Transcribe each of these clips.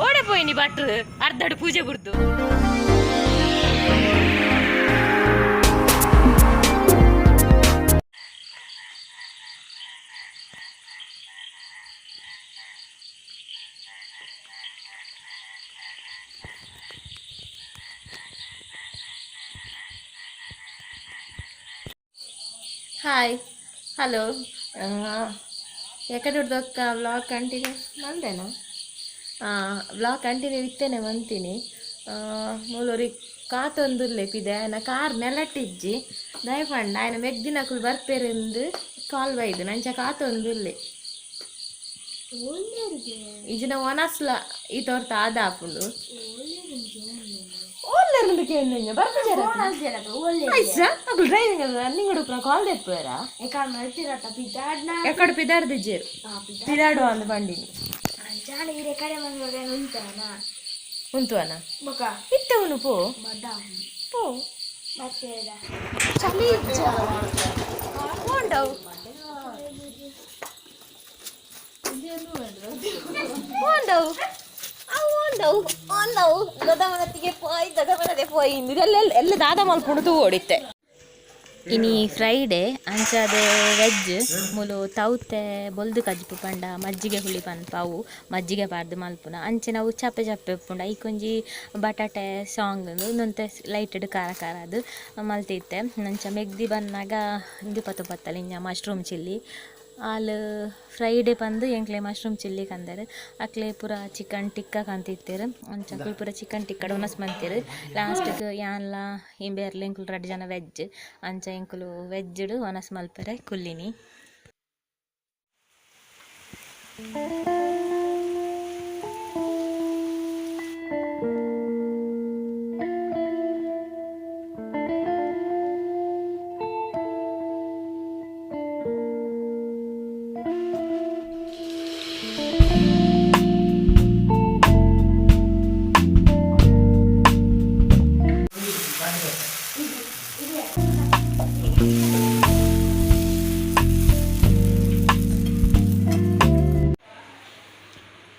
ಓಡೇ ಭಟ್ರು ಅರ್ಧಡ್ ಪೂಜೆ ಬಿಡ್ತು. ಹಾಯ್ ಹಲೋ ಯಾಕಡೆ ಹುಡ್ದಕ್ಕ ವ್ಲಾಗ್ ಕಂಟಿನ್ಯೂ ಮಂದೇನಾ ವ್ಲಾಗ್ ಕಂಟಿನ್ಯೂ ಇತ್ತೇನೆ ಮಂತೀನಿ ಮೂಲೂರಿಗೆ ಕಾತೊಂದುರ್ಲೆ ಪಿದೆ ನಾ ಕಾರ್ ನೆಲಟ್ಟಿಜ್ಜಿ ದಯಪಂಡ ఆయన ಮೆಗ್ದಿನಕುಲು ಬರ್ಪೇರೆಂದು ಕಾಲ್ ಬೈದು ನಂಚ ಕಾತೊಂದುರ್ಲೆ ಇಜಿನ ಒನಸ್ಲ ಈ ತೋರ್ತ ಆದಾಪುಂಡು ಓಲ್ಲೆರ್ಂದು ಕೇಂದ್ರಂಜ ಬರ್ಪಜರ ಐಸ ಅಕುಲು ಡ್ರೈವಿಂಗ್ ರನ್ನಿಂಗ್ ಹುಡುಕ್ನ ಕಾಲ್ ದೆಪ್ಪೇರಾ ಎಕ್ಕಡ ಪಿದಾರ್ದಿಜ್ಜೇರು ಪಿದಾಡು ಅಂದು ಬಂಡಿನಿ ಉಂತುವನ ಇತ್ತೆ ಉನು ಪೋ ಪೋ ಚಳಿ ಓಂಡವು ಓಂಡವು ಓಂಡವು ದೊಡ್ಡಮನತ್ತಿಗೆ ಪೋಯಿ ಎಲ್ಲ ದಾದ ಮಲ್ಪುಂಡು ಓಡಿತ್ತೆ ಇನಿ ಫ್ರೈಡೇ ಅಂಚಾದೆ ವೆಜ್ ಮುಲು ತೌತೆ ಬೊಲ್ದು ಕಜ್ಪು ಪಂಡ ಮಜ್ಜಿಗೆ ಹುಳಿ ಪನ್ಪಾವು ಮಜ್ಜಿಗೆ ಪಾರ್ದು ಮಲ್ಪುನ ಅಂಚೆ ನಾವು ಚಪ್ಪೆ ಚಪ್ಪೆ ಉಪ್ಪುಂಡ ಐಕೊಂಜಿ ಬಟಾಟೆ ಸಾಂಗ್ ಇನ್ನೊಂತೆ ಲೈಟೆಡ್ ಖಾರ ಖಾರ ಅದು ಮಲ್ತಿತ್ತೆ ನಂಚ ಮೆಗ್ದಿ ಬನ್ನಾಗ ಇಂದು ಪತ್ತಲಿ ಇಂಜ ಮಶ್ರೂಮ್ ಚಿಲ್ಲಿ ಆಲ್ ಫ್ರೈಡೇ ಬಂದು ಎಂಕ್ಲೆ ಮಶ್ರೂಮ್ ಚಿಲ್ಲಿ ಕಂದರ್ ಅಕ್ಲೆ ಪೂರ ಚಿಕನ್ ಟಿಕ್ಕ ಕಂತಿತ್ತೇರು ಅಂಚ ಪೂರ ಚಿಕನ್ ಟಿಕ್ಕ ಡೊನಸ್ ಮಂತೀರು ಲಾಸ್ಟ್ಗೆ ಯಾನ್ಲ ಇಂಬೇರ್ಲಿ ಎಂಕುಲು 2 ಜನ ವೆಜ್ ಅಂಚ ಎಂಕುಲು ವೆಜ್ಡ್ ಒನಸ್ ಮಲ್ಪರೆ ಕುಲ್ಲಿನಿ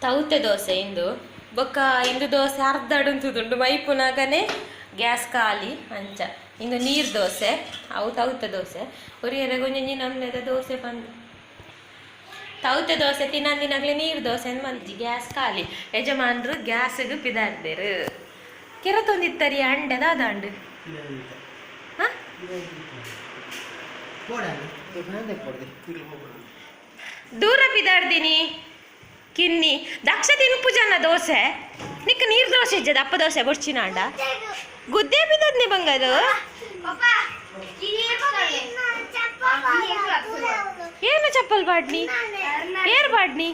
ತೌತೆ ದೋಸೆ ಇಂದು ಬೊಕ್ಕ ಇಂದು ದೋಸೆ ಅರ್ಧಡುಂತುದುಂಡು ಮೈಪುನಾಗನೆ ಗ್ಯಾಸ್ ಖಾಲಿ ಅಂಚ ಇಂದು ನೀರು ದೋಸೆ ಅವು ತೌತೆ ದೋಸೆ ಒರಿಯರೆ ಗೊಂಜಿ ನಮ್ನೆದ ದೋಸೆ ಬಂದು ತೌತೆ ದೋಸೆ ತಿನ್ನಂದಿನಾಗ್ಲಿ ನೀರು ದೋಸೆ ಅಂತ ಮಲ್ಜಿ ಗ್ಯಾಸ್ ಖಾಲಿ ಯಜಮಾನ್ರು ಗ್ಯಾಸ್ಗೆ ಪಿದಾರ್ದೇರು ಕೆರತೊಂದಿತ್ತರಿ ಅಂಡೆದ ಅದಂಡು ದೂರ ಪಿದಾರ್ದಿನಿ ಕಿನ್ನಿ ದಕ್ಷ ತಿನ್ಪು ಜನ ದೋಸೆ ನಿಕ್ಕ ನೀರು ದೋಸೆ ಇಜ್ಜದ ಅಪ್ಪ ದೋಸೆ ಬೊಡ್ಚಿನ ಅಂಡ ಗುದ್ದೆ ಬಿದ್ದದ್ನಿ ಬಂಗದು ಏನು ಚಪ್ಪಲ್ ಬಾಡ್ನಿ ಏರ್ ಬಾಡ್ನಿ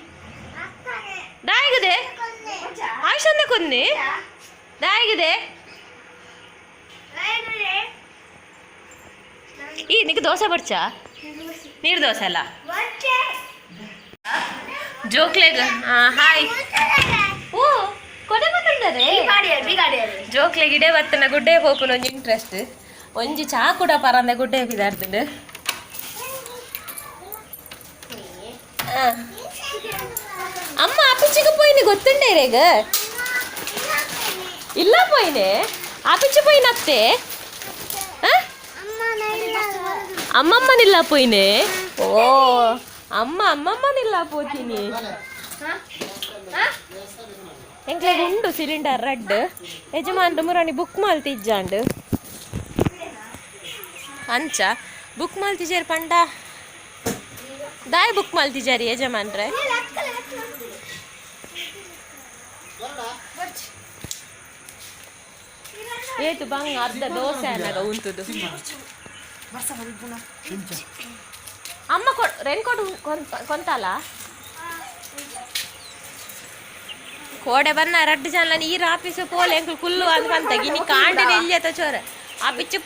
ದಾಯಿಗದೆ ಆಯ್ಷಂದ ಕುಂದಿ ದಾಯಿಗದೆ ಈ ನಿಕ್ಕ ದೋಸೆ ಬಡ್ಚಾ ನೀರು ದೋಸೆ ಅಲ್ಲ ಜೋಕ್ಲೆಗ್ ಹಾಯ್ ಓ ಕೊಡೆ ಮಾತಾಡ್ತಾರೆ ಜೋಕ್ಲೆ ಗಿಡೆ ಬತ್ತನ ಗುಡ್ಡೆ ಹೋಪುನ ಒಂಜಿ ಇಂಟ್ರೆಸ್ಟ್ ಒಂಜಿ ಚಾ ಕೂಡ ಪರಂದೆ ಗುಡ್ಡೆ ಬಿದಾರ್ದುಂಡು ಅಮ್ಮ ಆಪಿಚ್ಚಿಗೆ ಪೋಯಿನಿ ಗೊತ್ತುಂಡೆ ರೇಗ ಇಲ್ಲ ಪೋಯಿನೆ ಆಪಿಚ್ಚಿ ಪೋಯಿನತ್ತೆ ಅಮ್ಮಮ್ಮನಿಲ್ಲ ಪೋಯಿನೆ ಓ ಅಮ್ಮಮ್ಮನಿಲ್ಲ ಪೋತೀನಿ ಎಂಕ್ಲೆ ಉಂಡು ಸಿಲಿಂಡರ್ ರಡ್ ಯಜಮಾನ್ರು ಮುರಾಣಿ ಬುಕ್ ಮಲ್ತಿಜ್ಜಾಂಡು ಅಂಚ ಬುಕ್ ಮಲ್ತಿಜಾರಿ ಪಂಡ ದಾಯ್ ಬುಕ್ ಮಲ್ತಿಜಾರಿ ಯಜಮಾನ್ರೆ ಏತು ಬಂಗ ಅರ್ಧ ದೋಸೆ ಅನ್ನಾಗ ಉಂಟುದು ಅಮ್ಮ ರೆನ್ಕೋಟ್ ಕೊಂತಾಲ ಕೋಡೆ ಬನ್ನ 2 ಜನ ನೀರು ಆಫೀಸು ಪೋಲೆ ಎಂಕ್ಲು ಕುಲ್ಲು ಅಂತ ಬಂತ ಗಿನಿ ಕಾಂಡಿನ ಇಲ್ಲಿಯತ ಚೋರ ಆಪಿಚ್ಚು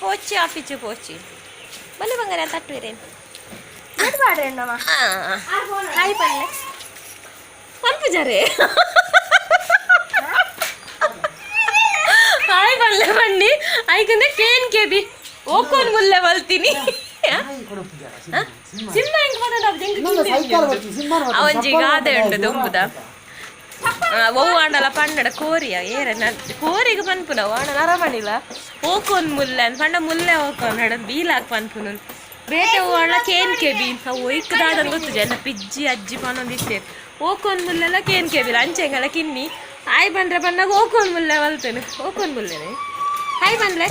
ಪೋಚಿ ಬನ್ನಿ ಬಂಗಾರ ತಟ್ಟುವಿರೇನು ಸ್ವಲ್ಪ ಜರೆ ಹಾಯ್ ಬಲ್ಲೆ ಬನ್ನಿ ಆಯ್ಕಂದ್ರೆ ಕೇನ್ ಕೇಬಿ ಓಕೋನ್ ಮುಲ್ಲೆ ಬಲ್ತೀನಿ ಸಿಂಹ ಹೆಂಗ್ ಅವಂಜಿ ಗಾದೆ ಉಂಡು ದುಂಬುದ ಓ ಆಂಡಲ ಪಂಡಡ ಕೋರಿಯ ಏರನ ಕೋರಿಗೆ ಪನ್ಪುನ ಆಂಡಲ ಅರಮಣಿಲ ಓಕೋನ್ ಮುಲ್ಲೆ ಅಂತ ಪಂಡ ಮುಲ್ಲೆ ಓಕೋನ್ ಹಡ ಬೀಲಾಕ್ ಪನ್ಪುನು ಬೇತೆ ಓಳ ಕೇನ್ ಕೆಬಿ ಅವು ಇಕ್ ದಾದ ಗೊತ್ತು ಜನ ಪಿಜ್ಜಿ ಅಜ್ಜಿ ಪನೊಂದಿತ್ತೇವೆ ಓಕೋನ್ ಮುಲ್ಲೆಲ್ಲ ಕೇನ್ ಕೆಬಿಲ ಅಂಚೆಂಗಲ ಕಿನ್ನಿ ಆಯ್ ಬಂದ್ರೆ ಬಂದಾಗ ಓಕೋನ್ ಮುಲ್ಲೆ ವಲ್ತೇನೆ ಓಕೋನ್ ಮುಲ್ಲೆನೆ ಹಾಯ್ ಬಂದ್ರೆ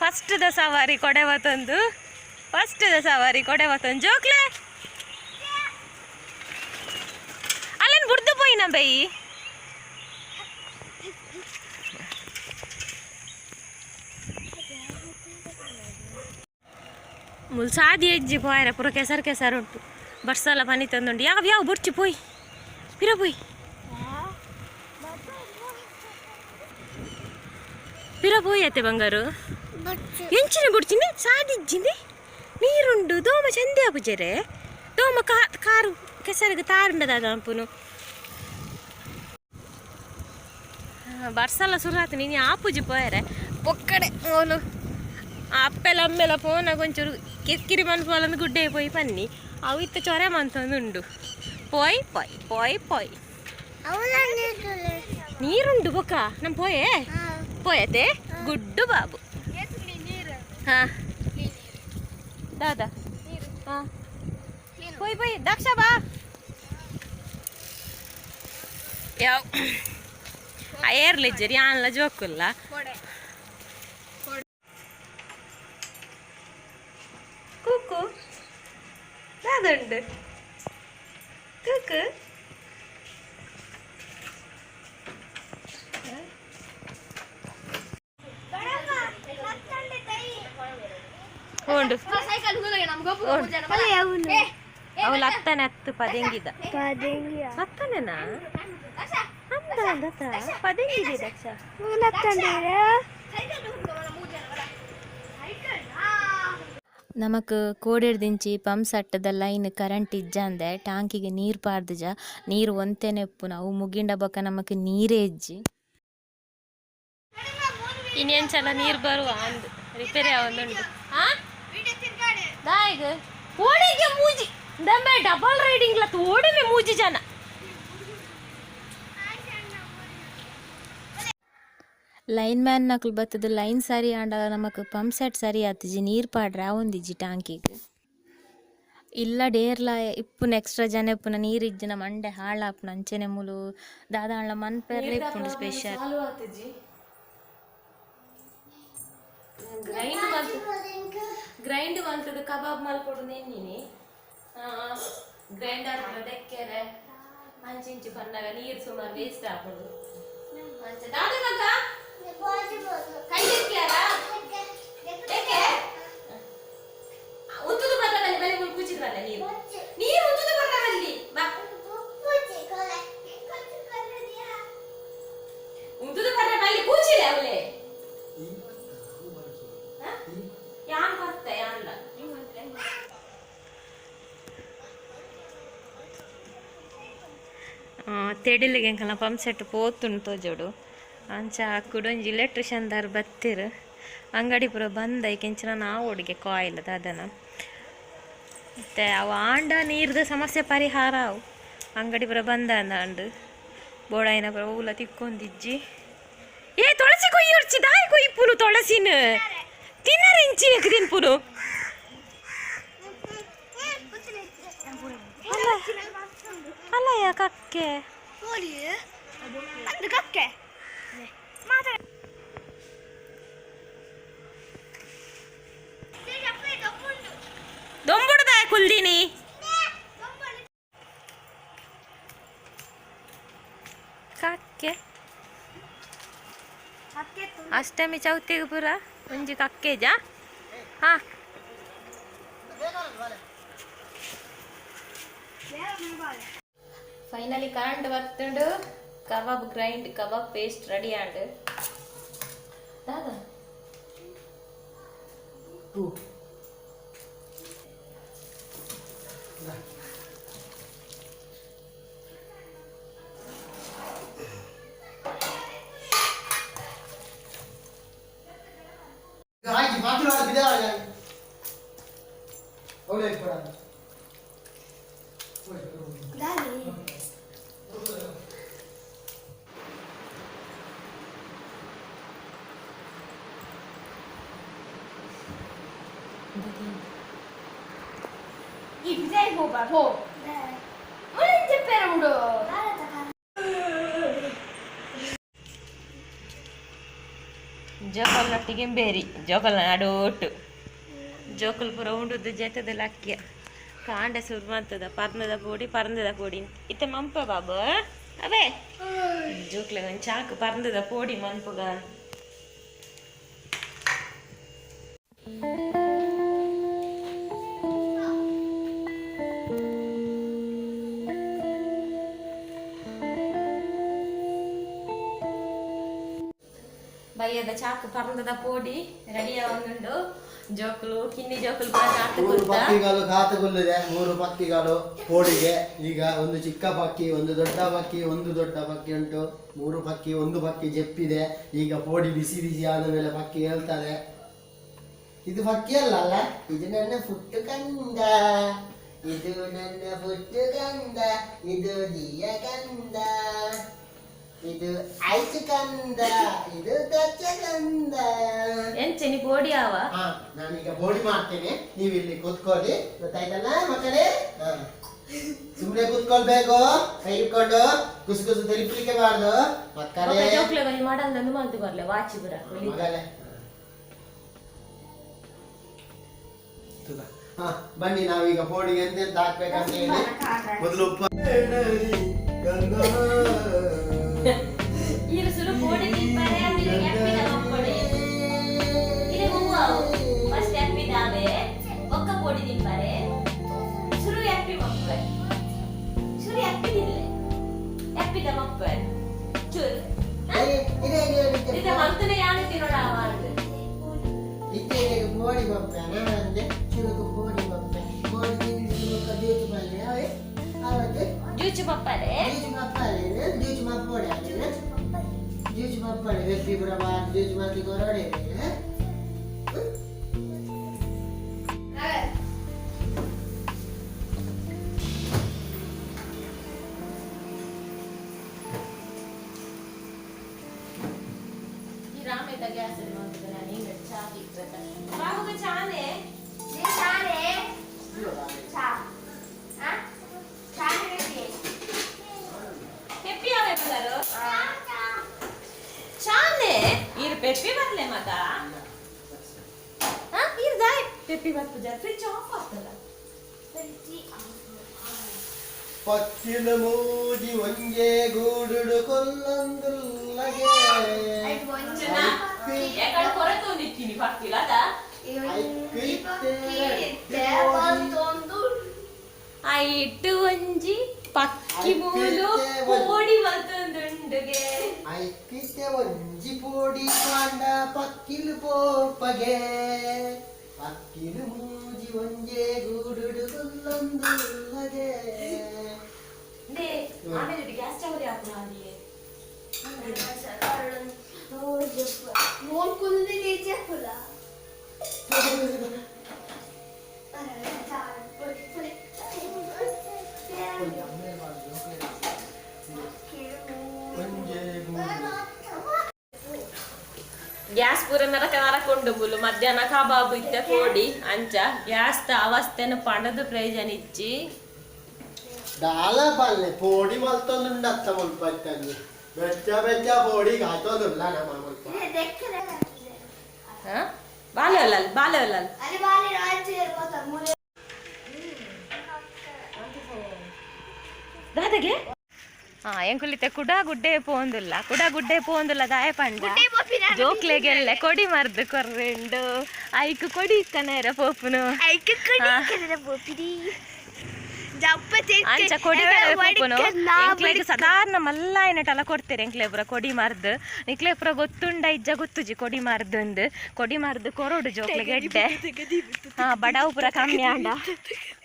ಫಸ್ಟ್ ದ ಸವಾರಿ ಕೊಡೆವತ್ತೊಂದು ಜೋಕ್ಲೆ ಅಲ್ಲೇನು ಬುಡ್ದು ಪೋಯಿನ ಬೈ ಮುಲ್ ಸಾದಿ ಎಜ್ಜಿ ಪೋಯರ ಪುರ ಕೆಸರು ಉಂಟು ಬರ್ಸಲ ಪನಿ ತಂದುಂಡು ಯಾವ ಬುಡ್ಚಿ ಪೋಯ್ ಪಿರ ಪೋಯ್ ಅತ್ತೆ ಬಂಗಾರು ಎಂಚಿನ ಬುಡ್ಚಿನಿ ಸಾದಿಜ್ಜಿಂದಿ ನೀರುಂಡು ದೋಮ ಚಂದೆ ಪೂಜರೆ ದೋಮ ಕಾರು ಕೆಸರಿಗೆ ತಾರುಂಡದ ಅಂಪುನು ಬರ್ಸಲ್ಲ ಸುರಾತು ನೀನು ಆಪುಜಿ ಪೋಯರೆ ಪೊಕ್ಕಡೆ ಅವನು ಅಪ್ಪೆಲ ಅಮ್ಮೆಲ ಫೋನಾಗ ಒಂಚೂರು ಕಿರಿಕಿರಿ ಮನ್ಪೋಲಂದು ಗುಡ್ಡೆ ಪೋಯಿ ಪನ್ನಿ ಅವು ಇತ್ತ ಚೊರೆ ಮಂತಂದುಂಡು ಪೋಯ್ ನೀರುಂಡು ಬೊಕ್ಕ ನಮ್ಮ ಪೋಯತೆ ಗುಡ್ಡು ಬಾಬು ಹಾ ದಾದಾ ಹಾ ಪೋಯ್ ದಕ್ಷ ಬಾ ಯಾವ ಏರ್ಲಿಜ್ಜರಿ ಆನ್ಲ ಜೋಕುಲ್ಲ ಕೂಕು ದಾದುಂಡು ಕೂಕು ಅವಳು ಹತ್ತನೆ ಹತ್ತು ಪದೆಂಗಿದ ಹತ್ತನೇನಾ ಪದೆಂಗಿದೆ ದಕ್ಷ ನಮಕ್ ಕೋಡೆಡ್ದಿಂಚಿ ಪಂಪ್ ಸಟ್ಟದ ಲೈನ್ ಕರೆಂಟ್ ಇಜ್ಜಂದೆ ಟಾಂಕಿಗೆ ನೀರು ಪಾರ್ದಜ ನೀರು ಒಂತೆನೆ ಉಪ್ಪುನ ಅವು ಮುಗಿಂಡ ಬೊಕ್ಕ ನಮಕ್ ನೀರೇ ಇಜ್ಜಿ ಇನ್ನೆಂಚಲ ನೀರು ಬರುವ ಅಂದು ರಿಪೇರಿ ಆವೊಂದುಂಡು ದಾಯಿಗ ಓಡಿಗೆ ಮೂಜಿ ದಮ್ಮೆ ಡಬಲ್ ರೈಡಿಂಗ್ ಲತ್ ಓಡಿಮೆ ಮೂಜಿ ಜನ ಲೈನ್ ಮ್ಯಾನ್ ನಕ್ಲು ಬತ್ತದ ಲೈನ್ ಸರಿ ಆಂಡಲ ನಮಕ್ ಪಂಪ್ ಸೆಟ್ ಸರಿ ಆತಿಜಿ ನೀರು ಪಾಡ್ರೆ ಅವೊಂದಿಜ್ಜಿ ಟಾಂಕಿಗೆ ಇಲ್ಲ ಡೇರ್ಲ ಇಪ್ಪುನ ಎಕ್ಸ್ಟ್ರಾ ಜನ ಇಪ್ಪುನ ನೀರು ಇಜ್ಜಿನ ಮಂಡೆ ಹಾಳಾಪುನ ಅಂಚೆನೆ ಮುಲು ದಾದಾಂಡ್ಲ ಮನ್ಪೆರ್ಲೆ ಇಪ್ಪುಂಡು ಸ್ಪೆಷಲ್ ಗ್ರೈಂಡ್ ಬಂತದ ಕಬಾಬ್ ಮಲ್ಕೊಡು ನೆನ್ನಿನಿ ಗ್ರೈಂಡರ್ ದೆಕ್ಕೆರೆ ಅಂಚಿಂಚು ಬಂದಾಗ ನೀರು ಸುಮಾರು ವೇಸ್ಟ್ ಹಾಕೋದು ಕೈ ಉತ್ತುದು ಬರ್ತದಲ್ಲಿ ಬರೀ ಕುಚಿದ್ರಲ್ಲ ನೀರು ಉತ್ತುದು ಬರ್ತದಲ್ಲಿ ಉತ್ತುದು ಬರ್ತದೆ ಅಲ್ಲಿ ಕೂಚಿದೆ ಅವಳೆ ಯಾನ್ ಬರ್ತ ಯಾನ್ಲ ತೆಡಿಲಿಗೆ ಎಂಕಲ್ನ ಪಂಪ್ ಸೆಟ್ ಪೋತುಂಡು ತೋಜೋಡು ಅಂಚ ಕುಡೊಂಜಿ ಇಲೆಕ್ಟ್ರಿಷಿಯನ್ ದಾರ್ ಬತ್ತಿರು ಅಂಗಡಿ ಪೂರ ಬಂದ ಕೆಂಚಿನ ನಾವು ಒಡಿಗೆ ಕಾಯಿಲ್ ದಾದನ ಮತ್ತೆ ಅವು ಆಂಡ ನೀರ್ದ ಸಮಸ್ಯೆ ಪರಿಹಾರ ಅವು ಅಂಗಡಿ ಪೂರ ಬಂದ ಅಂಡು ಬೋಡಾಯಿನ ಪೂರ ಊಲ ತಿಕ್ಕೊಂದಿಜ್ಜಿ ತುಳಸಿ ಕೊಯ್ಯಿ ಉರ್ಚಿ ದಾಯಿ ಕೊಯ್ಪುನು ತುಳಸಿನ ತಿನ್ನರಿಂಚಿ ತಿನ್ಪುನು ಅಲ್ಲಯ್ಯ ಕಕ್ಕೆ ದೊಂಬುಡದ ಕುಲ್ದಿನಿ ಕಕ್ಕೆ ಅಷ್ಟಮಿ ಚೌತಿಗೆ ಪುರ ಒಂಜಿ ಕಕ್ಕೆಜ ಹಾ ಫೈನಲಿ ಕರೆಂಟ್ ಬರ್ತುಂಡು ಕಬಾಬ್ ಪೇಸ್ಟ್ ರೆಡಿ ಆಂಡು ದಾದಾ ಜೋಕಲ್ನೊಟ್ಟಿಗೆ ಬೇರಿ ಜೋಕಲ್ನ ಅಡೋಟು ಜೋಕಲ್ ಪೂರ ಉಂಡುದು ಜೆತ್ತದ ಅಕ್ಕಿಯ ಕಾಂಡ ಸುರು ಮಾಡ್ತದ ಪರಂದದ ಪೋಡಿ ಇತ್ತೆ ಮಂಪ ಬಾಬು ಅವೇ ಜೋಕ್ಲೆ ಒಂದು ಚಾಕು ಪರಂದದ ಪೋಡಿ ಮಂಪುಗ ಬಯ್ಯದ ಚಾಕು ಪರಂದದ ಪೋಡಿ ರೆಡಿ ಆಗುಂಡು ಜೋಕುಲು ಕಿನ್ನಿ ಜೋಕುಲು ಮೂರು ಪಕ್ಕಿಗಳು ಕಾತುಗೊಳ್ಳಿದೆ 3 ಪಕ್ಕಿಗಳು ಪೋಡಿಗೆ ಈಗ ಒಂದು ಚಿಕ್ಕ ಪಕ್ಕಿ ಒಂದು ದೊಡ್ಡ ಪಕ್ಕಿ ಉಂಟು 3 ಪಕ್ಕಿ ಒಂದು ಪಕ್ಕಿ ಜಪ್ಪಿದೆ ಈಗ ಪೋಡಿ ಬಿಸಿ ಆದ ಮೇಲೆ ಪಕ್ಕಿ ಹೇಳ್ತದೆ ಇದು ಪಕ್ಕಿ ಅಲ್ಲ ಇದು ನನ್ನ ಫುಟ್ಟು ಕಂದ ಇದು ದಿಯ ಕಂದ ಇದು ಐಸು ಕಂದ ಇದು ದಚ್ಚ ಕಂದ ಎಂಚೆ ಬೋಡಿ ಆವ ನಾನೀಗ ಬೋಡಿ ಮಾಡ್ತೇನೆ ನೀವು ಇಲ್ಲಿ ಕೂತ್ಕೊಳ್ಳಿ ಗೊತ್ತಾಯ್ತಲ್ಲ ಮಕ್ಕಳೇ ಸುಮ್ಮನೆ ಕೂತ್ಕೊಳ್ಬೇಕು ಕೈ ಇಟ್ಕೊಂಡು ಕುಸು ಕುಸು ತೆಲಿಪಲಿಕ್ಕೆ ಬಾರ್ದು ಮಕ್ಕಳೇ ಮಾಡಲ್ ಮಾಡ್ದು ಬರ್ಲೆ ವಾಚಿ ಬರ ಮಗಳೇ ಬನ್ನಿ ನಾವೀಗ ಬೋಡಿಗೆ ಎಂತೆಂತ ಹಾಕ್ಬೇಕಂತ ಹೇಳಿ ಮೊದಲು ಉಪ್ಪು ಸುರು ಬೋಡಿ ತಿಂಪಾರೆ ಆಮೇಲೆ ಎಪ್ಪಿದ ಮಕ್ಕಳು ಇಲ್ಲಿ ಹೂವು ಫಸ್ಟ್ ಎಪ್ಪಿದಾವೆ ಒಕ್ಕ ಬೋಡಿ ತಿಂಪಾರೆ ಸುರು ಎಪ್ಪಿ ಮಕ್ಕಳು ಸುರು ಎಪ್ಪಿದಿಲ್ಲ ಎಪ್ಪಿದ ಮಕ್ಕಳು ಚೂರು ಇದು ಮಂತನೇ ಯಾರು ತಿನ್ನೋಣ ಮಾಡುದು ಇತ್ತೀಚೆಗೆ ಬೋಡಿ ಬಪ್ಪೆ ಅಂದ್ರೆ ಚುರುಕು ಬೋಡಿ ಬಪ್ಪೆ ಬೋಡಿ ತಿಂದು ಜ್ಯೂಚು ಬಲ್ಲೆ ಅವತ್ತು ಜ್ಯೂಚು ಪಪ್ಪಲೆ ಜ್ಯೂಚು ಮಪ್ಪೋಡೆ ಜ್ಯೂಚು ಮಪ್ಪಡೆ ವ್ಯಕ್ತಿ ಬರಬ ಜ್ಯೂಚು ಮತ್ತಿ ಕೊರಡೆ ಈ ರಾಮೇದ ಗ್ಯಾಸ್ ಅಲ್ಲಿ ಮಾಡ್ತಿದ್ದೆ ನಾನು ಹಿಂಗೆ ಚಾ ಇರ್ತದೆ ಬಾಬುಗೆ ಚಾನೆ ಚಾ ಚಾನೆ ಇರ್ ಪೆಪ್ಪಿ ಬರ್ಲೆ ಮಗ ಇರ್ ದಾಯ್ ಪೆಪ್ಪಿ ಬರ್ಪುಜ ಫ್ರಿಡ್ಜ್ ಆಫ್ ಆಗ್ತದ ಪಕ್ಕಿನ ಮೂಜಿ ಒಂಜೆ ಗೂಡುಡು ಕೊಲ್ಲಂದುಲ್ಲಗೆ ಎಕಡೆ ಕೊರತೊಂದಿತ್ತೀನಿ ಪಕ್ಕಿಲ ಅದ ಐಟು ಒಂಜಿ ಪಕ್ಕಿ ಮೂಲು ಪೋಡಿ ಮತ್ತೊಂದುಂಡುಗೆ ಐಕಿತೆ ಒಂಜಿ ಪೋಡಿ ಕಾಂಡ ಪಕ್ಕಿಲು ಪೋಪಗೆ ಪಕ್ಕಿಲು ಮೂಜಿ ಒಂಜೆ ಗೂಡುಡು ಕೊಲ್ಲಂದುಲ್ಲಗೆ ದೇ ಆಮೇಲೆ ಗ್ಯಾಸ್ ಸ್ಟವ್ ಹಾಕೋಣ ಅಲ್ಲಿ ನೋಡ್ಕೊಂಡೆ ನೇಚೆ ಫುಲ್ಲ ಗ್ಯಾಸ್ ಪೂರ ನರಕೊಂಡು ಬುಲು ಮಧ್ಯಾಹ್ನ ಕಬಾಬು ಇತ್ತೆ ಪೋಡಿ ಅಂಚ ಗ್ಯಾಸ್ ಅವಸ್ಥೆನ ಪಣದು ಪ್ರಯೋಜನ ಇಚ್ಚಿ ದಾಲ ಪಲ್ಲೆ ಪೋಡಿ ಮಲ್ತೊಂದುಂಡತ್ತ ಮುಲ್ಪ ಇತ್ತಂದು ಬೆಚ್ಚ ಪೋಡಿ ಗಾತೊಂದುಲ್ಲ ನಮ್ಮ ಮುಲ್ಪ ಬಾಲೆ ದಾದಗೆ ಎಂಕುಲಿತೆ ಕುಡ ಗುಡ್ಡೆ ಪೋಂದುಲ್ಲ ದಾಯ ಪಂಡ ಜೋಕ್ಲೆಗೆಲ್ಲ ಕೊಡಿ ಮರ್ದು ಕೊರ್ರೆಂಡು ಐಕು ಕೊಡಿ ಕನೇರ ಪೋಪುನು ಅಂಚ ಕೊಡಿ ಪೋಪುನು ಎಂಕ್ಲೆಗ್ ಸಾಧಾರಣ ಮಲ್ಲ ಏನಟಲ್ಲ ಕೊಡ್ತೇರೆ ಎಂಕ್ಲೆ ಪುರ ಕೊಡಿ ಮರ್ದು ನಿಕ್ಲೆ ಪುರ ಗೊತ್ತುಂಡ ಇಜ್ಜ ಗೊತ್ತುಜಿ ಕೊಡಿ ಮರ್ದು ಕೊರೋಡು ಜೋಕ್ಲೆಗೆ ಎಡ್ಡೆ ಬಡವು ಪುರ ಕಮ್ಮಿ ಆಂಡ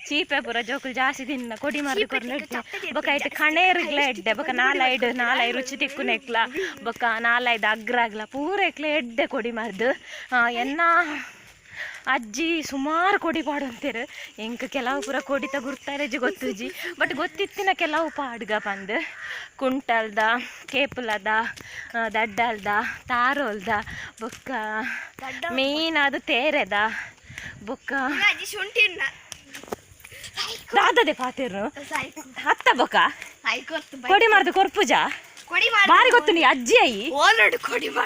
ಚೀಪೆ ಪುರ ಜೋಕುಲು ಜಾಸ್ತಿ ತಿನ್ನ ಕೊಡಿ ಮರ್ದು ಕೊರ್ನೆಡ್ಡೆ ಬೊಕ ಐಟ್ ಕಣೇರ್ಗ್ಲ ಎಡ್ಡೆ ಬೊಕ ನಾಲೈ ರುಚಿ ತಿಕ್ಕುನೆಕ್ಲ ಬೊಕ ನಾಲೈದು ಅಗ್ರಾಗ್ಲ ಪೂರ ಎಕ್ಲೆ ಎಡ್ಡೆ ಕೊಡಿ ಮರ್ದು ಎನ್ನ ಅಜ್ಜಿ ಸುಮಾರು ಕೊಡಿ ಪಾಡು ಅಂತಾರೆ ಎಂಕ ಕೆಲವು ಪೂರ ಕೊಡಿ ಗುರ್ತಾರೇಜಿ ಗೊತ್ತುಜಿ ಬಟ್ ಗೊತ್ತಿತ್ತಿನ ಕೆಲವು ಪಾಡ್ಗ ಬಂದು ಕುಂಟಲ್ದ ಕೇಪುಲದ ದಡ್ಡಲ್ದ ತಾರೋಲ್ದ ಬೊಕ್ಕ ಮೇನ್ ಅದು ತೇರೆದ ಬೊಕ್ಕ ದಾದದೆ ಪಾತಿರು ಹತ್ತ ಬೊಕ್ಕ ಕೊಡಿ ಮಾರ್ದು ಕೊರ್ಪುಜ ಬಾರಿ ಗೊತ್ತು ನೀ ಅಜ್ಜಿ ಅಯ್ಯಿ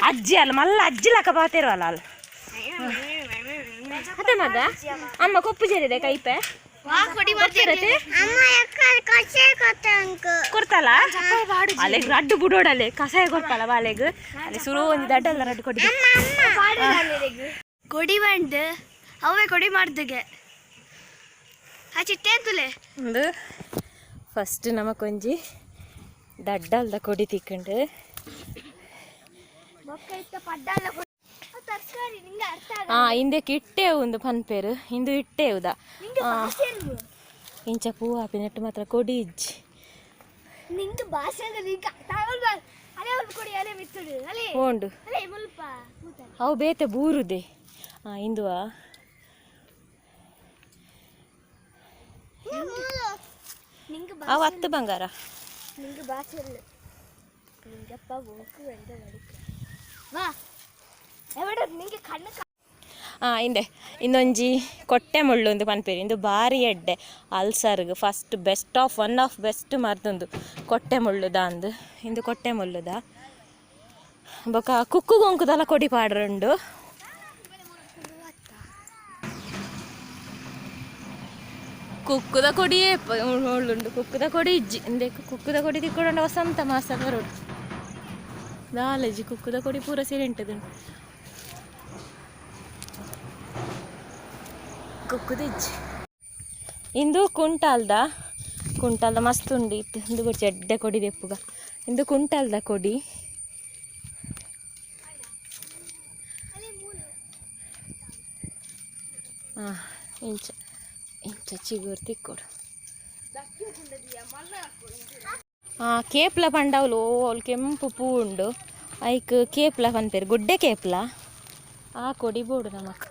ಅಜ್ಜಿ ಅಲ್ಲ ಮಲ್ಲ ಅಜ್ಜಿ ಲಕ ಪಾತಿರು ಅಲ್ಲ ಅಲ್ಲ ಅದೇ ಮದ ಅಮ್ಮ ಕೊಪ್ಪು ಸೇರಿದೆ ಕೈಪೆ ಕೊಡ್ತಲ್ಲ ಅಲೆಗ್ ರಡ್ಡು ಬುಡೋಡಲೆ ಕಸಾಯ ಕೊಡ್ತಲ್ಲ ಬಾಲೆಗ್ ಅಲ್ಲಿ ಸುರು ಒಂದು ದಡ್ಡಲ್ಲ ರಡ್ಡು ಕೊಡಿ ಕೊಡಿ ಬಂದು ಅವೇ ಕೊಡಿ ಮಾಡ್ದಗೆ ಆ ಚಿಟ್ಟೆ ಅಂತಲೇ ಒಂದು ಫಸ್ಟ್ ನಮಕೊಂಜಿ ದಡ್ಡಲ್ದ ಕೊಡಿ ತಿಕ್ಕೊಂಡು ಇಂದಕ್ಕೆ ಇಟ್ಟೆ ಒಂದು ಪನ್ಪೇರು ಇಂದು ಇಟ್ಟೇವುದ ಇಂಚ ಪೂ ಹಾಪಿ ನೆಟ್ಟು ಮಾತ್ರ ಕೊಡಿ ಇಜ್ಜಿ ಹೋಂಡು ಅವು ಬೇತೆ ಬೂರುದೆ ಇಂದುವ ಅವು ಹತ್ತು ಬಂಗಾರ ಹಿಂದೆ ಇನ್ನೊಂಜಿ ಕೊಟ್ಟೆ ಮುಳ್ಳು ಒಂದು ಪನ್ಪೇರಿ ಇಂದು ಬಾರಿ ಎಡ್ಡೆ ಅಲ್ಸರ್ಗ್ first best of one of best ಮರ್ದೊಂದು ಕೊಟ್ಟೆ ಮುಳ್ಳುದ ಅಂದು ಇಂದು ಕೊಟ್ಟೆ ಮುಳ್ಳುದ ಬೊಕ ಕುಕ್ಕು ಗೊಂಕುದಲ್ಲ ಕೊಡಿ ಪಾಡ್ರುಂಡು ಕುಕ್ಕುದ ಕೊಡಿಯೇ ಮುಳ್ಳುಂಡು ಕುಕ್ಕುದ ಕೊಡಿ ಇಜ್ಜಿ ಇಂದೆ ಕುಕ್ಕುದ ಕೊಡಿ ತಿಕ್ಕೊಂಡು ವಸಂತ ಮಾಸ ಬರೋಡು ದಾಲಜಿ ಕುಕ್ಕುದ ಕೊಡಿ ಪೂರ ಸೇರಿ ಉಂಟದು ಕುಕ್ಕುದಿಜ್ಜಿ ಇಂದು ಕುಂಟಾಲ್ದ ಮಸ್ತ್ ಉಂಡು ಇತ್ತು ಇಂದು ಕೊಡಿ ಎಡ್ಡೆ ಕೊಡಿ ದೆಪ್ಪುಗ ಇಂದು ಕುಂಟಾಲ್ದ ಕೊಡಿ ಇಂಚ ಚಿಗುರು ತಿಕ್ಕೊಡು ಕೇಪ್ಲ ಪಂಡವಲು ಅವಳು ಕೆಂಪು ಪೂ ಉಂಡು ಐಕ್ ಕೇಪ್ಲ ಪನ್ಪೇರು ಗುಡ್ಡೆ ಕೇಪ್ಲ ಆ ಕೊಡಿ ಬೋಡು ನಮಕ್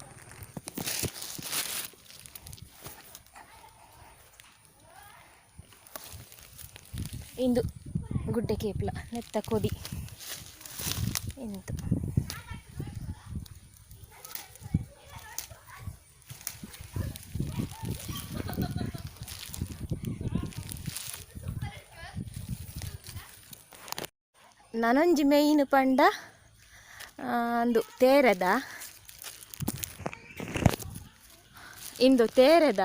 ಇಂದು ಗುಡ್ಡೆ ಕೇಪ್ಲ ನೆತ್ತ ಕೊಡಿ ಇಂದು ನನೊಂಜಿ ಮೇಯ್ನ್ ಪಂಡ ಅಂದು ತೇರೆದ ಇಂದು ತೇರೆದ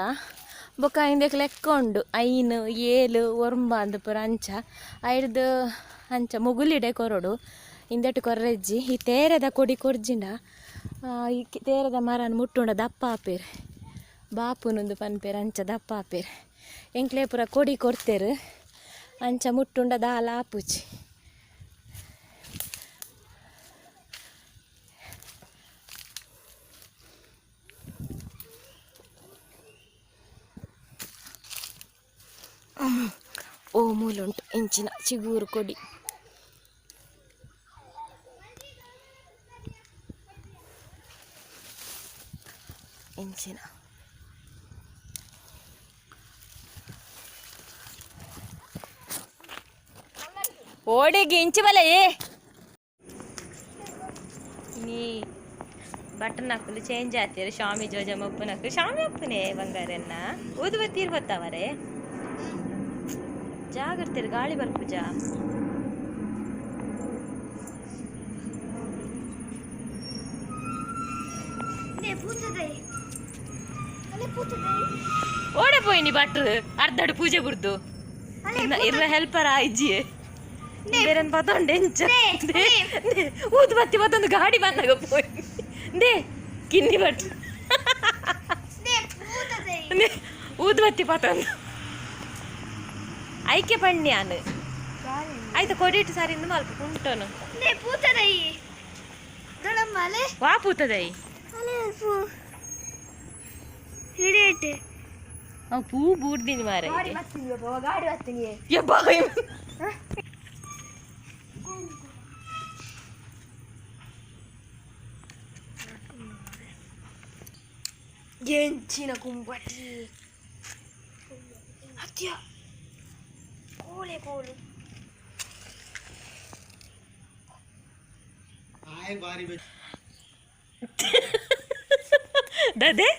ಬೊಕ ಇಂದಕ್ಕೆ ಲೆಕ್ಕ ಉಂಡು ಐನು ಏಳು ಒರ್ಂಬ ಅಂದು ಪುರ ಅಂಚ ಐಡ್ದು ಅಂಚ ಮುಗುಲಿಡೆ ಕೊರಡು ಇಂದಟ್ಟು ಕೊರ್ರೆಜ್ಜಿ ಈ ತೇರೆದ ಕೊಡಿ ಕೊರ್ಜಿಂಡ ಈ ತೇರೆದ ಮರನ ಮುಟ್ಟುಂಡ ದಪ್ಪ ಆಪೇರು ಬಾಪುನೊಂದು ಪನ್ಪೇರು ಅಂಚ ದಪ್ಪ ಆಪೇರು ಎಂಕ್ಲೆ ಪುರ ಕೊಡಿ ಕೊಡ್ತೇರು ಅಂಚ ಮುಟ್ಟುಂಡ ದಾಲ ಆಪುಜಿ ಓ ಮೂಲುಂಟು ಇಂಚಿನ ಚಿಗುರು ಕೊಡಿ ಇಂಚಿನ ಓಡಿಗೆ ಇಂಚು ಬಲೆ ನೀ ಬಟನ್ ಹಾಕಲು ಚೇಂಜ್ ಆಗ್ತೀರ ಶಾಮಿ ಜೋಜಮ್ಮಪ್ಪನ ಹಾಕಲು ಶಾಮಿ ಅಪ್ಪನೇ ಬಂಗಾರನ್ನ ಊದುಬತ್ತಿ ಗೊತ್ತಾವರೇ ಜಾಗ್ರತೆ ಗಾಳಿ ಬರ್ಪುಜಾ ಓಡೆ ಪೋಯಿನಿ ಭಟ್ರು ಅರ್ಧಡು ಪೂಜೆ ಬುಡ್ದು ಇರ್ರ ಹೆಲ್ಪರ್ ಇಜ್ಜಿ ಬೇರೆ ಪತ್ತೊಂಡೆ ಊದುಬತ್ತಿ ಮತ್ತೊಂದು ಗಾಡಿ ಬಂದಾಗ ಪೋಯಿ ದೇ ಕಿನ್ನಿ ಭಟ್ರು ಊದುಬತ್ತಿ ಪತ್ತೊಂದು ಐಕೆ ಪಣ್ಣಿ ಅನು ಆಯ್ತು ಕೊಡಿಟ್ಟು ಸಾರಿ ಇಂದು ಮಲ್ಪ ಉಂಟೋನು ವಾ ಪೂತದೈ ಪೂ ಬೂಡ್ದಿನಿ ಮಾರ ಎಂಚಿನ ಕುಂಬಟಿ ಹತ್ಯ ಕೋಲೆ ಕೋಲು ಆಯ್ ಬಾರಿ ಬೇಕು ದದೆ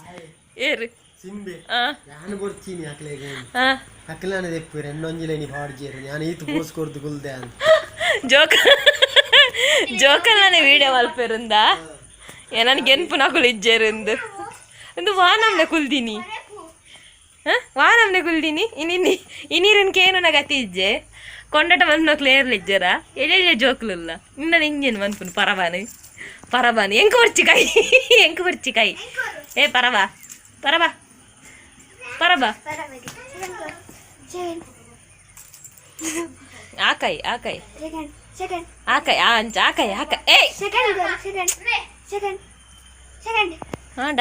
ಆಯ್ ಏರು ಸಿಂಬೆ ಆ ನಾನು ಬರ್ತೀನಿ ಅಕ್ಲೆಗೆ ಆ ಅಕ್ಲಾನ ದೆಪ್ಪುರೆ ಇನ್ನೊಂಜಿಲೆ ನೀ ಪಾಡ್ಜೇರು ನಾನು ಈತು ಪೋಸ್ ಕೊರ್ದು ಗುಲ್ದೆ ಅಂತ ಜೋಕಲ್ಲಾನೆ ವಿಡಿಯೋ ಮಲ್ಪೆರುಂದ ನನಗೆ ಎನ್ಪು ನಕುಲು ಇಜ್ಜೇರುಂದು ಒಂದು ವಾನಮ್ನೆ ಕುಲ್ದಿನಿ ವಾನಮ್ನೆ ಕುಲ್ದಿನಿ ಇನ್ನೀರಿನ ಕೇನು ನಗತಿ ಇಜ್ಜೆ ಕೊಂಡಟ ಮಲ್ಪನಕ್ಲು ಏರ್ಲಿಜ್ಜರ ಎಳೆಯ ಜೋಕ್ಲುಲ್ಲ ಇನ್ನ ಇಂಜನ್ ಮನ್ಪುನು ಪರಬಾನಿ ಎಂಕ ಬರ್ಚಿಕಾಯಿ ಏ ಪರಬಾ ಆಕಾಯಿ ಅಂಚ ಆಕಾಯಿ ಏ ಆಂಡ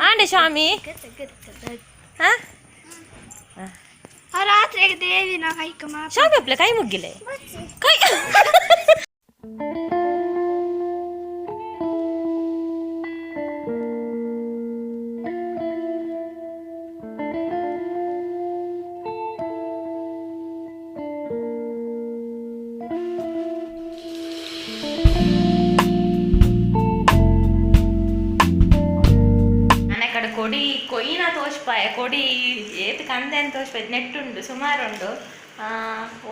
ಆಂಡೆ ಸ್ವಾಮಿ ರಾತ್ರಿ ದೇವಿನ ಕೈಕಮ್ಮ ಸ್ವಾಮಿ ಅಪ್ಲೆ ಕೈ ಮುಗ್ಗಿಲೆ ಕೈ ಕೊಡಿ ಕೊಯ್ಯಿನ ತೋಷ್ಪಾಯ ಕೊಡಿ ಏತ್ ಕಂದೆ ಅಂತ ತೋಷ್ಪಾಯ ನೆಟ್ಟುಂಡು ಸುಮಾರುಂಡು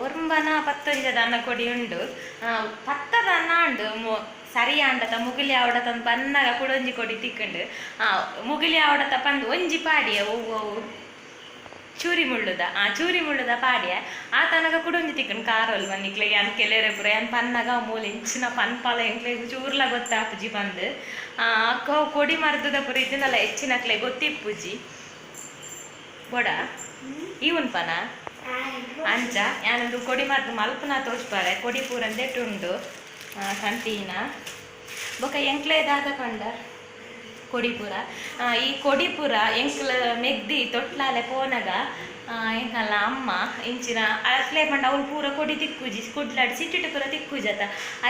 ಒರ್ಂಬನ ಪತ್ತೊಂಜದ ಅನ್ನ ಕೊಡಿ ಉಂಡು ಪತ್ತದ ಅನ್ನ ಉಂಡು ಸರಿ ಆಂಡತ ಮುಗಿಲಿ ಆವಡತ ಬನ್ನಗ ಕುಡೊಂಜಿ ಕೊಡಿ ತಿಕ್ಕಂಡು ಮುಗಿಲಿ ಆವಡತ ಪಂದು ಒಂಜಿ ಪಾಡಿಯ ಅವು ಚೂರಿ ಮುಳ್ಳುದ ಪಾಡ್ಯ ಆ ತನಕ ಕುಡೊಂಜಿ ತಿಕ್ಕಂಡು ಕಾರೋಲ್ ಬನ್ನಿಕ್ಲೆಗೆ ಅನ್ ಕೆಲೆರೆ ಪುರ ಅನ್ ಪನ್ನಗ ಮೂಲೆ ಇಂಚಿನ ಪನ್ಪಾಲ ಎಂಕ್ಲೆಗ್ ಚೂರ್ಲ ಗೊತ್ತಾಪುಜಿ ಬಂದು ಕೊಡಿ ಮರ್ದದ ಪುರ ಇದನ್ನೆಲ್ಲ ಹೆಚ್ಚಿನಕ್ಲೆ ಗೊತ್ತಿಪ್ಪುಜಿ ಬೊಡ ಇವನ್ ಪನ ಅಂಚ ಯಾನೊಂದು ಕೊಡಿ ಮರ್ದು ಮಲ್ಪನ ತೋಚ್ಪಾರೆ ಕೊಡಿ ಪೂರಂದೆಟ್ಟುಂಡು ಕಂಟೀನ ಬೊಕ ಎಂಕ್ಲೆದಾದ ಕಂಡ ಕೊಡಿಪುರ ಈ ಕೊಡಿಪುರ ಎಂಕ್ಲ ಮೆಗ್ದಿ ತೊಟ್ಲಾಲೆ ಪೋನಗ ಎಂಕಲ್ಲ ಅಮ್ಮ ಇಂಚಿನ ಅಕ್ಲೆ ಪಂಡ ಅವ್ರು ಪೂರ ಕೊಡಿ ತಿಕ್ಕುಜಿ ಕುಡ್ಲಾಡಿ ಸಿಟ್ಟಿಟ್ಟು ಪೂರ ತಿಕ್ಕುಜತ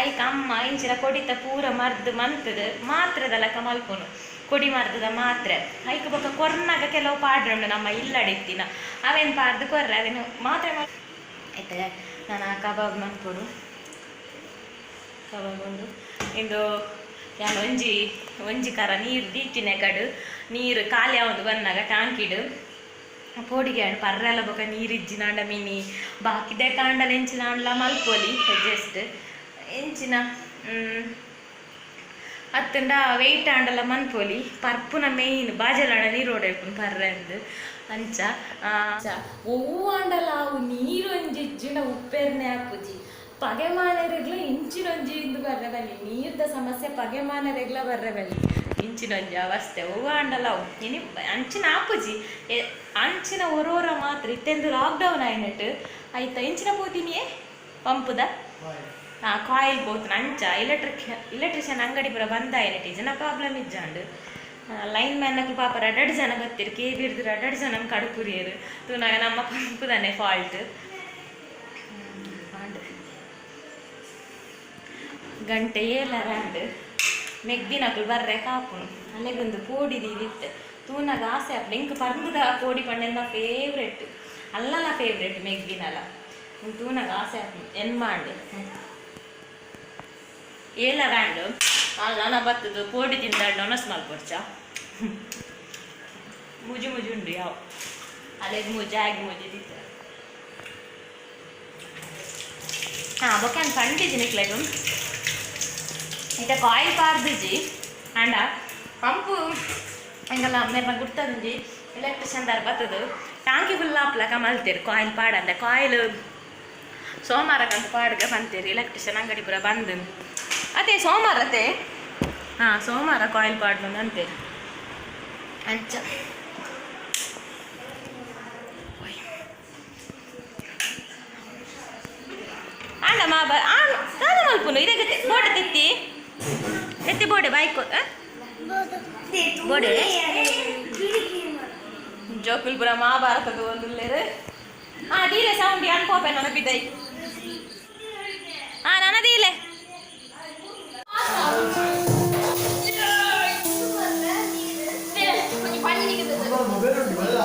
ಐಕ ಅಮ್ಮ ಇಂಚಿನ ಕೊಡಿತ ಪೂರ ಮರ್ದು ಮಂತದ ಮಾತ್ರದ ಲಕ ಮಲ್ಪುನು ಕೊಡಿ ಮರ್ದದ ಮಾತ್ರೆ ಐಕ ಬೊಕ್ಕ ಕೊರ್ನಾಗ ಕೆಲವು ಪಾಡ್ರುಂಡು ನಮ್ಮ ಇಲ್ಲಡಿತ್ತಿನ ಅವೇನು ಪಾಡ್ದು ಕೊರ್ರೆ ಅವೇನು ಮಾತ್ರೆ ಆಯ್ತಾ ನಾನು ಕಬಾಬ್ ಮಲ್ಪೊಡು ಕಬಾಬ್ ಉಂಡು ಇಂದು ಯಾನು ಒಂಜಿ ಕರ ನೀರು ದೀಟಿನ ಕಡು ನೀರು ಖಾಲಿ ಆವೊಂದು ಬನ್ನಾಗ ಟ್ಯಾಂಕಿಡು ಪೋಡಿಗೆ ಆಡು ಪರ್ರೆಲ್ಲ ಬೊಕ ನೀರಿಜ್ಜಿನಾಂಡ ಮೀನಿ ಬಾಕಿದೆ ಕಾಂಡಲ ಎಂಚಿನಾಂಡ್ಲ ಮಲ್ಪೊಲಿ ಜಸ್ಟ್ ಎಂಚಿನ ಅತ್ತಂಡ ವೆಯ್ಟ್ ಆಂಡಲ ಮನ್ಪೊಲಿ ಪರ್ಪುನ ಮೇಯ್ನ್ ಬಾಜಲಾಡ ನೀರು ಓಡಾಡ್ಪುನು ಪರ್ರೆ ಅಂದು ಅಂಚ ಒವ್ವು ಆಂಡಲ ಅವು ನೀರು ಒಂಜಿಜ್ಜಿನ ಉಪ್ಪೆರ್ನೆ ಹಾಪುಜಿ ಪಗೆಮಾನರೆಗ್ಲ ಇಂಚಿನೊಂಜಿ ಇಂದು ಬರ್ರೆ ಬನ್ನಿ ನೀರ್ದ ಸಮಸ್ಯೆ ಪಗೆಮಾನರೆಗ್ಲ ಬರ್ರೆ ಬನ್ನಿ ಇಂಚಿನೊಂಜಿ ಅವಸ್ಥೆ ಹೂವ ಅಂಡಲ್ಲ ಅವು ಇನಿ ಅಂಚಿನ ಆಪುಜಿ ಅಂಚಿನ ಒರೋರ ಮಾತ್ರ ಇತ್ತೆಂದು ಲಾಕ್ಡೌನ್ ಆಯ್ನಟ್ಟು ಆಯ್ತಾ ಇಂಚಿನ ಪೋತಿನಿಯೇ ಪಂಪುದ ಕಾಯಿಲ್ ಬೋತನ ಅಂಚ ಇಲೆಕ್ಟ್ರಿಷಿಯನ್ ಅಂಗಡಿ ಪೂರ ಬಂದಾಯ್ನಟ್ಟು ಜನ ಪ್ರಾಬ್ಲಮ್ ಇಜ್ಜಾಂಡು ಲೈನ್ ಮ್ಯಾನ್ಗೆ ಪಾಪ 2 ಜನ ಗೊತ್ತಿರು ಕೇಬಿರ್ದು 2 ಜನ ಕಡುಪುರಿಯರು ತೂನಾಗ ನಮ್ಮ ಪಂಪುದನ್ನೇ ಫಾಲ್ಟ್ ಗಂಟೆ ಏಲರಾಂಡ್ ಮೆಗ್ದಿನಕ್ಲು ಬರ್ರೆ ಕಾಪುನು ಅಲ್ಲೆಗೊಂದು ಪೋಡಿದಿತ್ತು ತೂನಾಗ ಆಸೆ ಆಪು ಎಂಕ್ ಪರ್ಮುದ ಪೋಡಿ ಪಂಡೆಂದ ಫೇವ್ರೆಟ್ ಅಲ್ಲನ ಫೇವ್ರೆಟ್ ಮೆಗ್ದಿನಲ್ಲ ತೂನಾಗ ಆಸೆ ಆಪು ಎನ್ ಮಾಡಿ ಏಲರಾಂಡ್ ಅಲ್ಲನ ಬತ್ತದು ಪೋಡಿ ತಿಂದಾಂಡು ಒನಸ್ ಮಲ್ಪೊಡ್ಚ ಮುಜು ಉಂಡು ಯಾವ ಅಲ್ಲೆಗ್ ಮುಜಾಗಿ ಮುಜಿದಿತ್ತು ಬೊಕ್ಕ ಪಂಡಿಜಿನಿಕ್ಲೆಗು ಇತ ಕಾಯಿಲ್ ಪಾರ್ದುಜಿ ಆಂಡ ಪಂಪು ಎಂಗಲ್ಲ ಮೇರ್ನ ಗುರ್ತದುಂಜಿ ಎಲೆಕ್ಟ್ರಿಷಿಯನ್ ದಾರ ಬತ್ತದು ಟಾಂಕಿ ಫುಲ್ ಆಪ್ಲಕ ಮಲ್ತೇರು ಕಾಯಿಲ್ ಪಾಡಂದೆ ಕಾಯಿಲ್ ಸೋಮವಾರಕ್ಕಂತ ಪಾಡ್ಗೆ ಬಂತೇರಿ ಎಲೆಕ್ಟ್ರಿಷಿಯನ್ ಅಂಗಡಿ ಪೂರ ಬಂದು ಅದೇ ಸೋಮವಾರತೆ ಸೋಮವಾರ ಕಾಯಿಲ್ ಪಾಡ್ದು ಅಂತೆ ಅಂಚ ಆಂಡ ದಾದ ಮಲ್ಪುನು ಇದಕ್ಕೆ ಬೋಡೆ ಎತ್ತಿ ಬೋಡೆ ಬಾಯ್ಕೊ ಬೋಡೆ ಜೋಕುಲ್ಪುರ ಮಹಾಭಾರತದ ಒಂದು ಡೀಲೆ ಸೌಂಡ್ ಅನ್ಕೋಪೆ ನನಪಿದ್ದೈ ನನ್ನದೀಲೆ ಮೊಬೈಲ್ ಉಂಟು ಬಲ್ಲ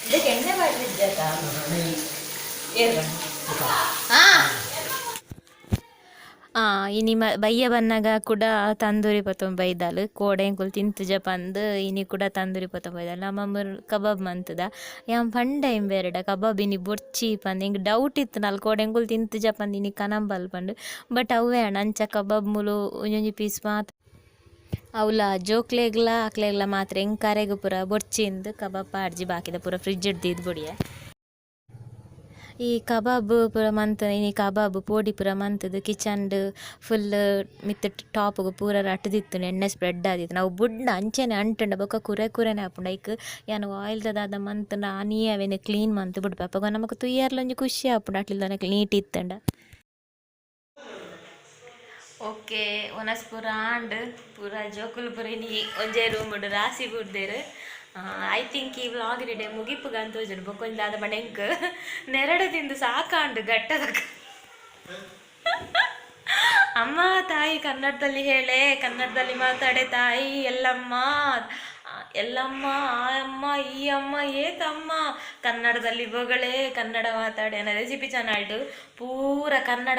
ಇದಕ್ಕೆ ಎಣ್ಣೆ ಮಾಡಿದ್ದೆ ಇನಿ ಬಯ್ಯ ಬನ್ನಗ ಕೂಡ ತಂದೂರಿ ಪೊತ್ತೊಂದು ಬೈದಾಲು ಕೋಡೆ ಎಂಕುಲು ತಿಂತುಜ ಪಂದ್ ಇನಿ ಕೂಡ ತಂದೂರಿ ಪೊತ್ತೊಂದು ಬೈದಾಲು ನಮ್ಮಮ್ಮ ಕಬಾಬ್ ಮಂತದ ಯಾನ್ ಪಂಡ ಎಂಬೇರಡ ಕಬಾಬ್ ಇನಿ ಬೊರ್ಚಿ ಪಂದ್ ಎಂಕ್ ಡೌಟ್ ಇತ್ತು ನಾಲ್ ಕೋಡೆ ಎಂಕುಲು ತಿಂತುಜ ಪಂದ್ ಇನಿ ಕನಂಬಲ್ ಪಂಡ್ ಬಟ್ ಅವೇ ಅಣ್ಣ ಅಂಚ ಕಬಾಬ್ ಮುಲು ಒಂಜೊಂಜಿ ಪೀಸ್ ಮಾತ್ರ ಅವಲ ಅಕ್ಲೆಗ್ಲ ಮಾತ್ರ ಎಂಕ್ ಕರೆಗು ಪೂರ ಬೊರ್ಚಿಂದು ಕಬಾಬ್ ಪಾಡ್ಜಿ ಬಾಕಿದ ಪೂರ ಫ್ರಿಜ್ ಇಡ್ದಿದ್ದು ಬೊಡಿಯೆ ಈ ಕಬಾಬ್ ಪೂರ ಮಂತ್ ಇನಿ ಕಬಾಬ್ ಪೋಡಿ ಪೂರ ಮಂತದು ಕಿಚನ್ಡ್ ಫುಲ್ ಮಿತ್ ಟಾಪ್ಗ್ ಪೂರ ರಟ್ಟದಿತ್ತು ಎಣ್ಣೆ ಸ್ಪ್ರೆಡ್ ಆದಿತ್ತು ನಾವು ಬುಡ್ನ ಅಂಚೆನೆ ಅಂಟುಂಡ ಬೊಕ ಕುರೆನೆ ಆಪುಂಡ ಐಕ್ ಯಾನು ಆಯಿಲ್ ದಾದ ಮಂತುಂಡ ಆನಿಯೆ ಅವೆನೆ ಕ್ಲೀನ್ ಮಂತ್ ಬಿಡ್ಪೆ ಅಪ್ಪಗ ನಮಕ್ ತುಯ್ಯಾರ್ಲ ಒಂಜಿ ಖುಷಿ ಆಪುಂಡ ಅಟ್ಲಿಲ್ದನೆ ನೀಟ್ ಇತ್ತಂಡ ಓಕೆ ಒನಸ್ ಪೂರ ಆಂಡ್ ಪೂರ ಜೋಕುಲು ಪೂರ ಇನಿ ಒಂಜೇ ರೂಮ್ ರಾಸಿ ಬುಡ್ದೇರು ಐ ಥಿಂಕ್ ಈ ವ್ಲಾಗ್ ರೆಡೆ ಮುಗಿಪುಗ ಅಂತ ತೋಜುಂಡು ಬೊಕೊಂದಾದ ಬಣೆಂಕ್ ನೆರಡು ತಿಂದು ಸಾಕಾಂಡು ಗಟ್ಟದ ಅಮ್ಮ ತಾಯಿ ಕನ್ನಡದಲ್ಲಿ ಹೇಳೆ ಕನ್ನಡದಲ್ಲಿ ಮಾತಾಡೆ ತಾಯಿ ಎಲ್ಲಮ್ಮ ಎಲ್ಲಮ್ಮ ಆ ಅಮ್ಮ ಈ ಅಮ್ಮ ಏತಮ್ಮ ಕನ್ನಡದಲ್ಲಿ ಬೊಗಳೆ ಕನ್ನಡ ಮಾತಾಡೆ ಅನ್ನೋ ರೆಸಿಪಿ ಚಾನಲ್ಡು ಪೂರ ಕನ್ನಡ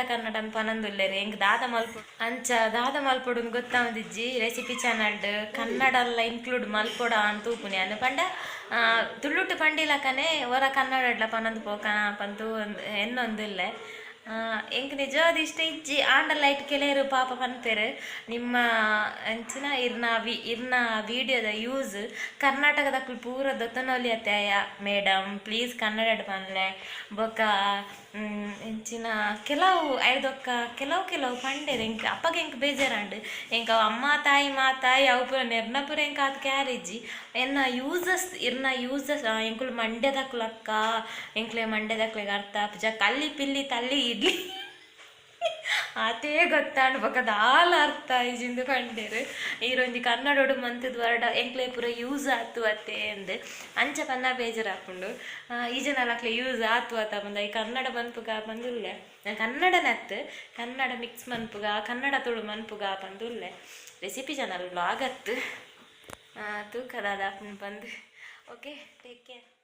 ಪನಂದುಲ್ಲೇರಿ ಹೆಂಗ್ ದಾದ ಮಲ್ಪು ಅಂಚ ದಾದ ಮಲ್ಪೊಡು ಗೊತ್ತಾವದಿಜ್ಜಿ ರೆಸಿಪಿ ಚಾನಲ್ಡ್ ಕನ್ನಡ ಎಲ್ಲ ಇನ್ಕ್ಲೂಡ್ ಮಲ್ಪೊಡ ಅಂತ ಉಪುನಿ ಅನ್ನ ಪಂಡ ತುಳುಟು ಪಂಡಿಲಕನೆ ಹೊರ ಕನ್ನಡ ಪನಂದು ಪೋಕ ಪಂತು ಎನ್ನೊಂದಿಲ್ಲೆ ಎಂಕ್ ನಿಜವಾದ ಇಷ್ಟ ಇಜ್ಜಿ ಆಂಡ ಲೈಟ್ ಕೆಲವರು ಪಾಪ ಪನ್ಪೆರು ನಿಮ್ಮ ಅಂಚಿನ ಇರ್ನ ವಿಡಿಯೋದ ಯೂಸ್ ಕರ್ನಾಟಕದ ಪೂರ ದೊತ್ತನೊಲಿ ಅತ್ಯಾಯ ಮೇಡಮ್ ಪ್ಲೀಸ್ ಕನ್ನಡ ಪನ್ಲೆ ಬೊಕ ಎಂಚಿನ ಕೆಲವು ಕೆಲವು ಪಂಡೇರು ಎಂಕ್ ಅಪ್ಪಗೆ ಎಂಕ್ ಬೇಜಾರಂಡು ಎಂಕ್ ಅಮ್ಮ ತಾಯಿ ಮಾತಾಯಿ ಅವು ಪೂರ ನೆರ್ನ ಪೂರ ಎಂಕ್ ಆತ ಕ್ಯಾರಿಜ್ಜಿ ಇರ್ನ ಯೂಸಸ್ ಎಂಕುಲು ಮಂಡ್ಯದಕ್ಲು ಅಕ್ಕ ಎಂಕ್ಲೆ ಮಂಡ್ಯದಕ್ಲೆಗ್ ಅರ್ಥ ಪುಜ ಕಲ್ಲಿ ಪಿಲ್ಲಿ ತಲ್ಲಿ ಇಡ್ಲಿ ಆತೇ ಗೊತ್ತಾಂಡು ಬೊಕದ ಆಲ ಅರ್ಥ ಇಜಿಂದು ಪಂಡೇರು ಈರೊಂಜಿ ಕನ್ನಡೋಡು ಮಂತದ ವರ್ಡ ಎಂಕ್ಲೆ ಪೂರ ಯೂಸ್ ಆತು ಅತ್ತೆ ಅಂದ್ ಅಂಚ ಪನ್ನ ಬೇಜಾರು ಹಾಕೊಂಡು ಈ ಜನಲಕ್ಲೆ ಯೂಸ್ ಆತು ಅತ್ತ ಬಂದ ಈ ಕನ್ನಡ ಮನ್ಪುಗ ಬಂದುಲ್ಲೆ ಕನ್ನಡನತ್ತು ಕನ್ನಡ ಮಿಕ್ಸ್ ಮನ್ಪುಗ ಕನ್ನಡ ತುಳು ಮನ್ಪುಗ ಬಂದುಲ್ಲೆ ರೆಸಿಪಿ ಚಾನಲ್ ವ್ಲಾಗ್ ಅತ್ತು ತೂಕದಾದ ಬಂದು ಓಕೆ ಟೇಕ್ ಕೇರ್.